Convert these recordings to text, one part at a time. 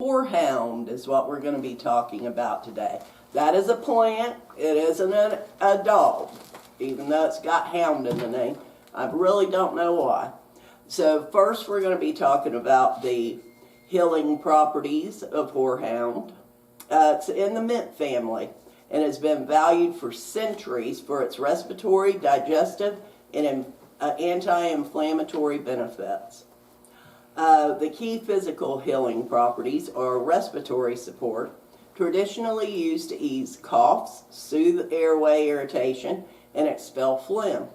Horehound is what we're going to be talking about today. That is a plant. It isn't a dog, even though it's got hound in the name. I really don't know why. So first we're going to be talking about the healing properties of Horehound. It's in the mint family and has been valued for centuries for its respiratory, digestive, and anti-inflammatory benefits. The key physical healing properties are respiratory support, traditionally used to ease coughs, soothe airway irritation, and expel phlegm,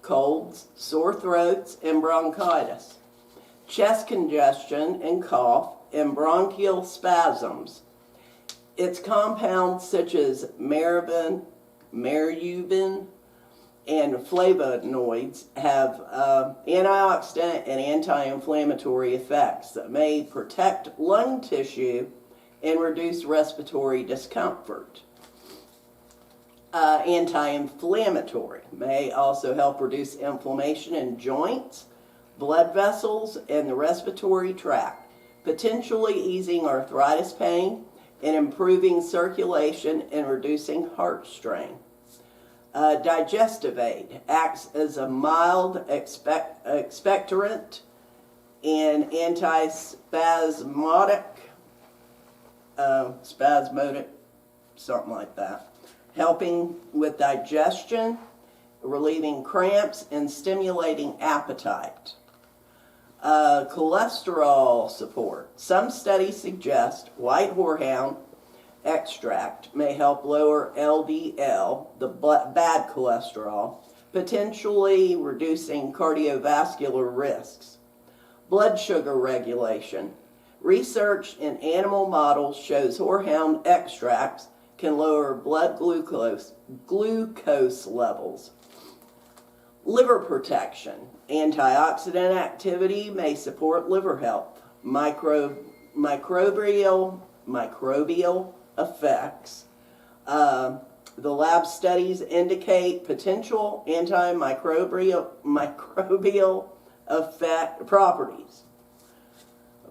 colds, sore throats, and bronchitis, chest congestion and cough, and bronchial spasms. Its compounds such as marubin, and flavonoids have antioxidant and anti-inflammatory effects that may protect lung tissue and reduce respiratory discomfort. Anti-inflammatory may also help reduce inflammation in joints, blood vessels, and the respiratory tract, potentially easing arthritis pain and improving circulation and reducing heart strain. Digestive aid acts as a mild expectorant and antispasmodic, something like that, helping with digestion, relieving cramps, and stimulating appetite. Cholesterol support. Some studies suggest white horehound extract may help lower LDL, the bad cholesterol, potentially reducing cardiovascular risks. Blood sugar regulation. Research in animal models shows horehound extracts can lower blood glucose levels. Liver protection. Antioxidant activity may support liver health. Microbial effects. The lab studies indicate potential antimicrobial effect properties.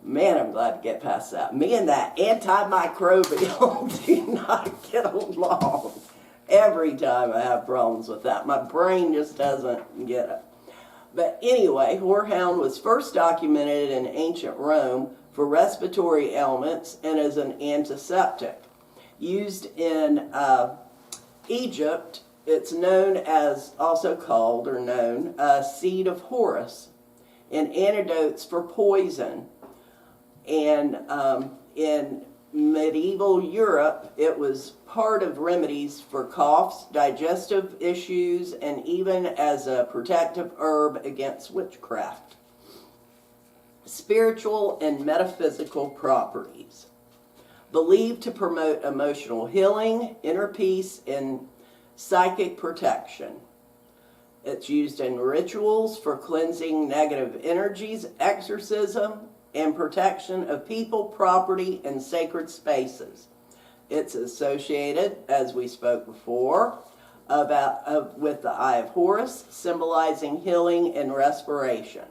Man, I'm glad to get past that. Me and that antimicrobial do not get along. Every time I have problems with that. My brain just doesn't get it. But anyway, horehound was first documented in ancient Rome for respiratory ailments and as an antiseptic. Used in Egypt, it's known as, also called or known, seed of Horus, and antidotes for poison. And in medieval Europe, it was part of remedies for coughs, digestive issues, and even as a protective herb against witchcraft. Spiritual and metaphysical properties. Believed to promote emotional healing, inner peace, and psychic protection. It's used in rituals for cleansing negative energies, exorcism, and protection of people, property, and sacred spaces. It's associated, as we spoke before, with the Eye of Horus, symbolizing healing and restoration.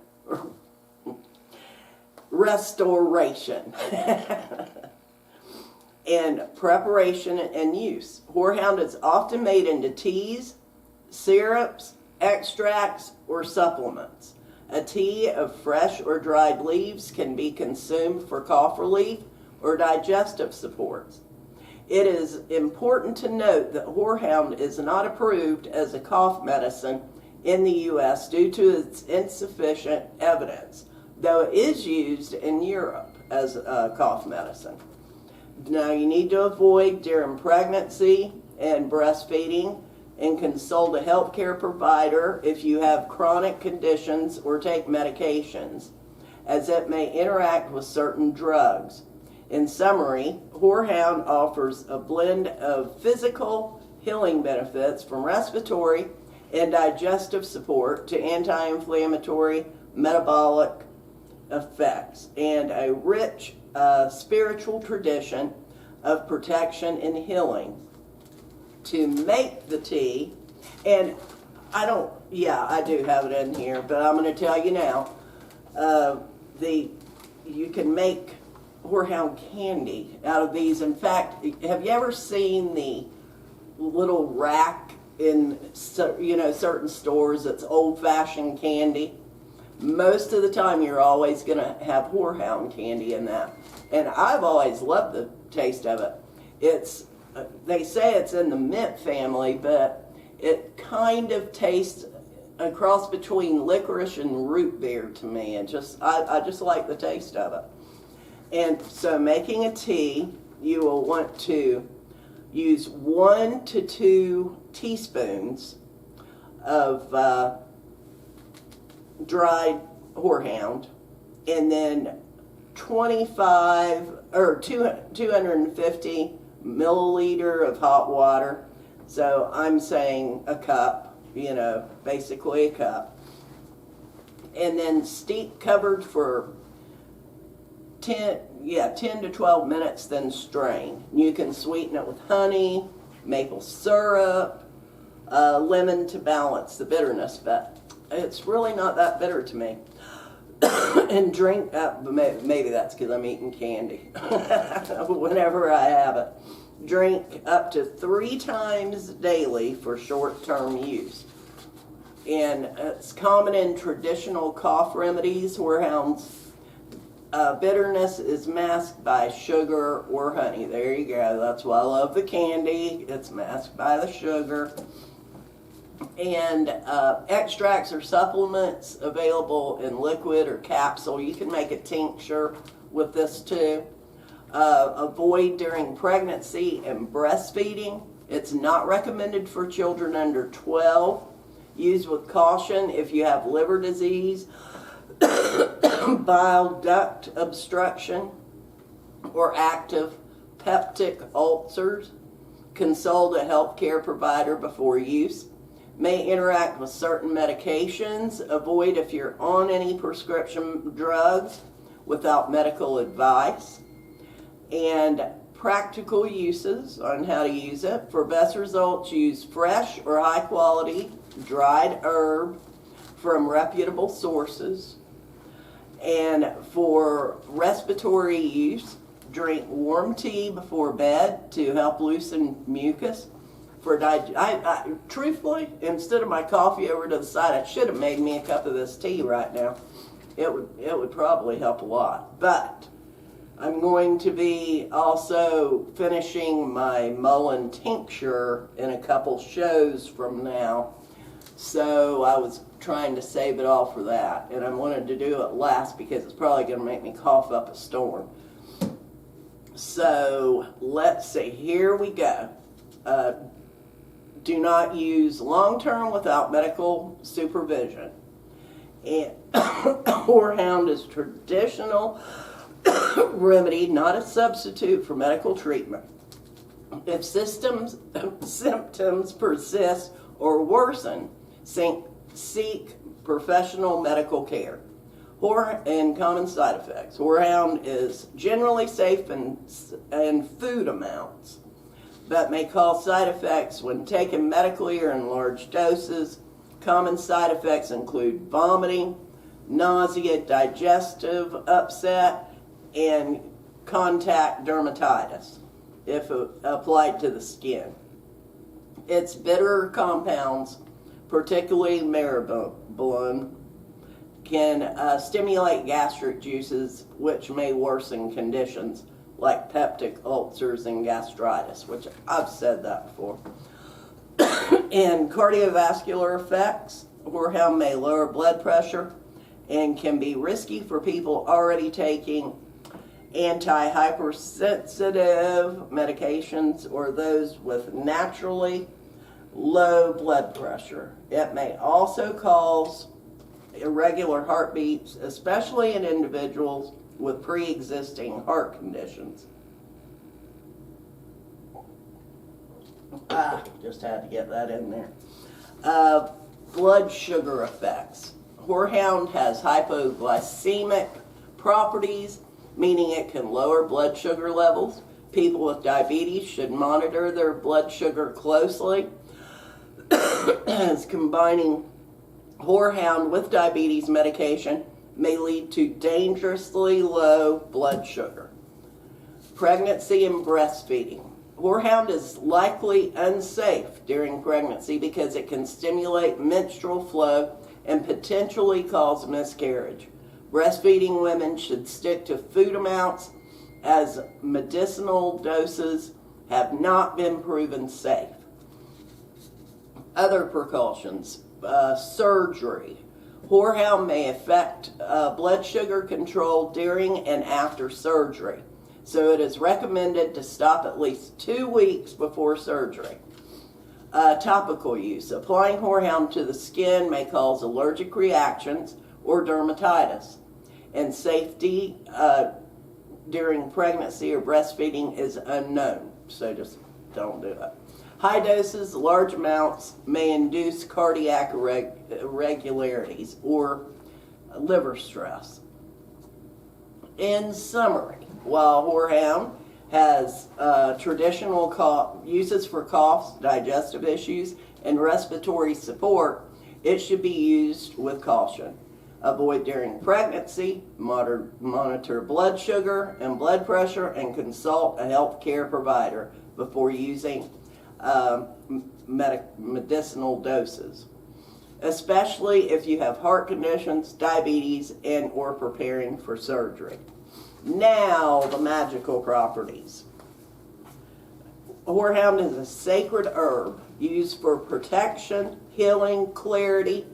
And preparation and use. Horehound is often made into teas, syrups, extracts, or supplements. A tea of fresh or dried leaves can be consumed for cough relief or digestive supports. It is important to note that horehound is not approved as a cough medicine in the U.S. due to its insufficient evidence, though it is used in Europe as a cough medicine. Now, you need to avoid during pregnancy and breastfeeding and consult a healthcare provider if you have chronic conditions or take medications, as it may interact with certain drugs. In summary, horehound offers a blend of physical healing benefits from respiratory and digestive support to anti-inflammatory metabolic effects and a rich spiritual tradition of protection and healing. To make the tea, and I do have it in here, but I'm going to tell you now, you can make Horehound candy out of these. In fact, have you ever seen the little rack in certain stores that's old-fashioned candy? Most of the time you're always going to have Horehound candy in that. And I've always loved the taste of it. They say it's in the mint family, but it kind of tastes a cross between licorice and root beer to me. And I just like the taste of it. And so making a tea, you will want to use 1 to 2 teaspoons of dried Horehound, and then 250 milliliter of hot water. So I'm saying a cup, basically a cup. And then steep covered for 10 to 12 minutes, then strain. You can sweeten it with honey, maple syrup, lemon to balance the bitterness, but it's really not that bitter to me. And drink, maybe that's because I'm eating candy whenever I have it. Drink up to 3 times daily for short-term use. And it's common in traditional cough remedies. Horehound's bitterness is masked by sugar or honey. There you go. That's why I love the candy. It's masked by the sugar. And extracts or supplements available in liquid or capsule. You can make a tincture with this too. Avoid during pregnancy and breastfeeding. It's not recommended for children under 12. Use with caution if you have liver disease, bile duct obstruction, or active peptic ulcers. Consult a healthcare provider before use. May interact with certain medications. Avoid if you're on any prescription drugs without medical advice. And practical uses on how to use it. For best results, use fresh or high quality dried herb from reputable sources. And for respiratory use, drink warm tea before bed to help loosen mucus. Truthfully, instead of my coffee over to the side, I should have made me a cup of this tea right now. It would probably help a lot. But I'm going to be also finishing my Mullein tincture in a couple shows from now. So I was trying to save it all for that. And I wanted to do it last because it's probably going to make me cough up a storm. So let's see. Here we go. Do not use long-term without medical supervision. And Horehound is traditional remedy, not a substitute for medical treatment. If symptoms persist or worsen, seek professional medical care. And common side effects. Horehound is generally safe in food amounts, but may cause side effects when taken medically or in large doses. Common side effects include vomiting, nausea, digestive upset, and contact dermatitis if applied to the skin. Its bitter compounds, particularly maribulin, can stimulate gastric juices, which may worsen conditions like peptic ulcers and gastritis, which I've said that before. And cardiovascular effects. Horehound may lower blood pressure and can be risky for people already taking anti-hypersensitive medications or those with naturally low blood pressure. It may also cause irregular heartbeats, especially in individuals with pre-existing heart conditions. Just had to get that in there. Blood sugar effects. Horehound has hypoglycemic properties, meaning it can lower blood sugar levels. People with diabetes should monitor their blood sugar closely, as combining Horehound with diabetes medication may lead to dangerously low blood sugar. Pregnancy and breastfeeding. Horehound is likely unsafe during pregnancy because it can stimulate menstrual flow and potentially cause miscarriage. Breastfeeding women should stick to food amounts as medicinal doses have not been proven safe. Other precautions. Surgery. Horehound may affect blood sugar control during and after surgery, so it is recommended to stop at least 2 weeks before surgery. Topical use. Applying Horehound to the skin may cause allergic reactions or dermatitis, and safety during pregnancy or breastfeeding is unknown, so just don't do it. High doses, large amounts may induce cardiac irregularities or liver stress. In summary, while Horehound has traditional uses for coughs, digestive issues, and respiratory support, it should be used with caution. Avoid during pregnancy, monitor blood sugar and blood pressure, and consult a health care provider before using medicinal doses, especially if you have heart conditions, diabetes, and or preparing for surgery. Now, the magical properties. Horehound is a sacred herb used for protection, healing, clarity,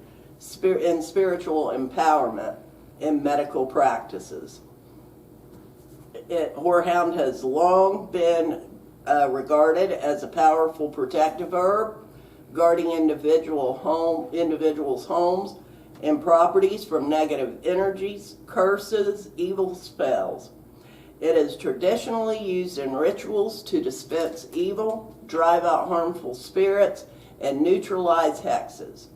and spiritual empowerment in medical practices. Horehound has long been regarded as a powerful protective herb, guarding individuals' homes and properties from negative energies, curses, evil spells. It is traditionally used in rituals to dispense evil, drive out harmful spirits, and neutralize hexes.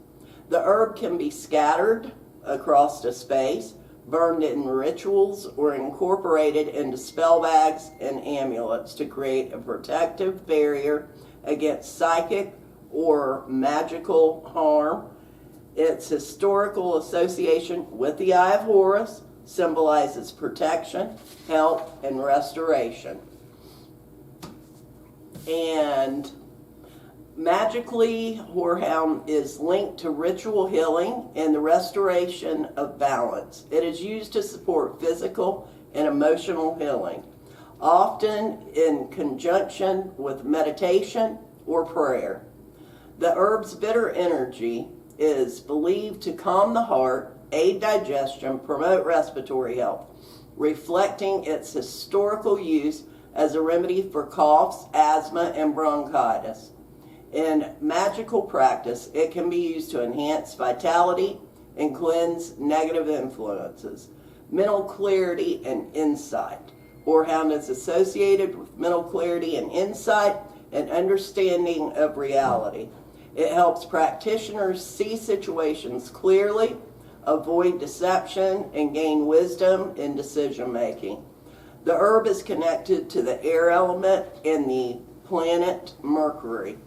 The herb can be scattered across the space, burned in rituals, or incorporated into spell bags and amulets to create a protective barrier against psychic or magical harm. Its historical association with the Eye of Horus symbolizes protection, health, and restoration. And magically, Horehound is linked to ritual healing and the restoration of balance. It is used to support physical and emotional healing, often in conjunction with meditation or prayer. The herb's bitter energy is believed to calm the heart, aid digestion, promote respiratory health, reflecting its historical use as a remedy for coughs, asthma, and bronchitis. In magical practice, it can be used to enhance vitality and cleanse negative influences, mental clarity, and insight. Horehound is associated with mental clarity and insight and understanding of reality. It helps practitioners see situations clearly, avoid deception, and gain wisdom in decision making. The herb is connected to the air element and the planet Mercury,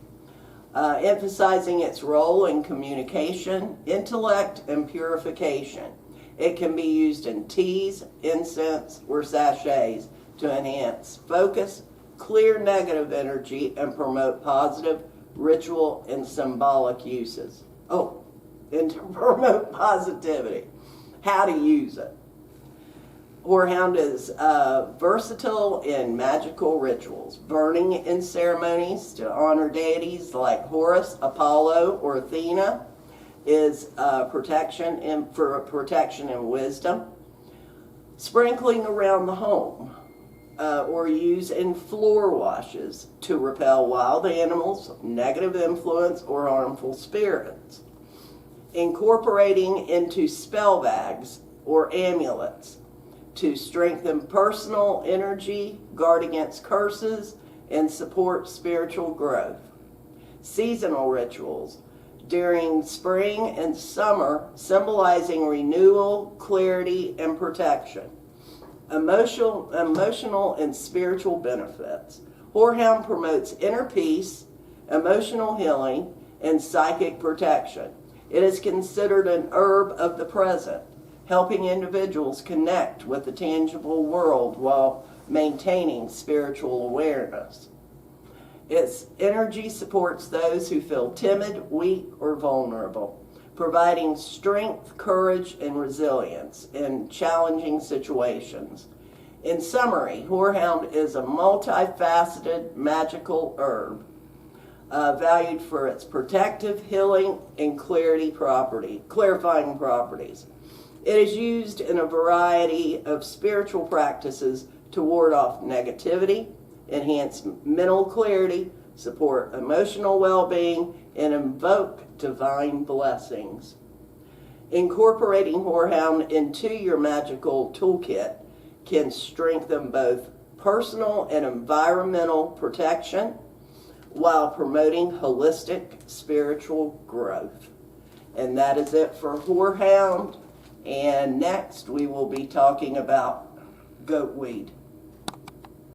emphasizing its role in communication, intellect, and purification. It can be used in teas, incense, or sachets to enhance focus, clear negative energy, and promote positive ritual and symbolic uses. And to promote positivity. How to use it. Horehound is versatile in magical rituals, burning in ceremonies to honor deities like Horus, Apollo, or Athena is for protection and wisdom. Sprinkling around the home or use in floor washes to repel wild animals, negative influence, or harmful spirits. Incorporating into spell bags or amulets to strengthen personal energy, guard against curses, and support spiritual growth. Seasonal rituals during spring and summer, symbolizing renewal, clarity, and protection. Emotional and spiritual benefits. Horehound promotes inner peace, emotional healing, and psychic protection. It is considered an herb of the present, helping individuals connect with the tangible world while maintaining spiritual awareness. Its energy supports those who feel timid, weak, or vulnerable, providing strength, courage, and resilience in challenging situations. In summary, Horehound is a multifaceted magical herb valued for its protective, healing, and clarifying properties. It is used in a variety of spiritual practices to ward off negativity, enhance mental clarity, support emotional well-being, and invoke divine blessings. Incorporating Horehound into your magical toolkit can strengthen both personal and environmental protection while promoting holistic spiritual growth. And that is it for Horehound. And next we will be talking about goatweed.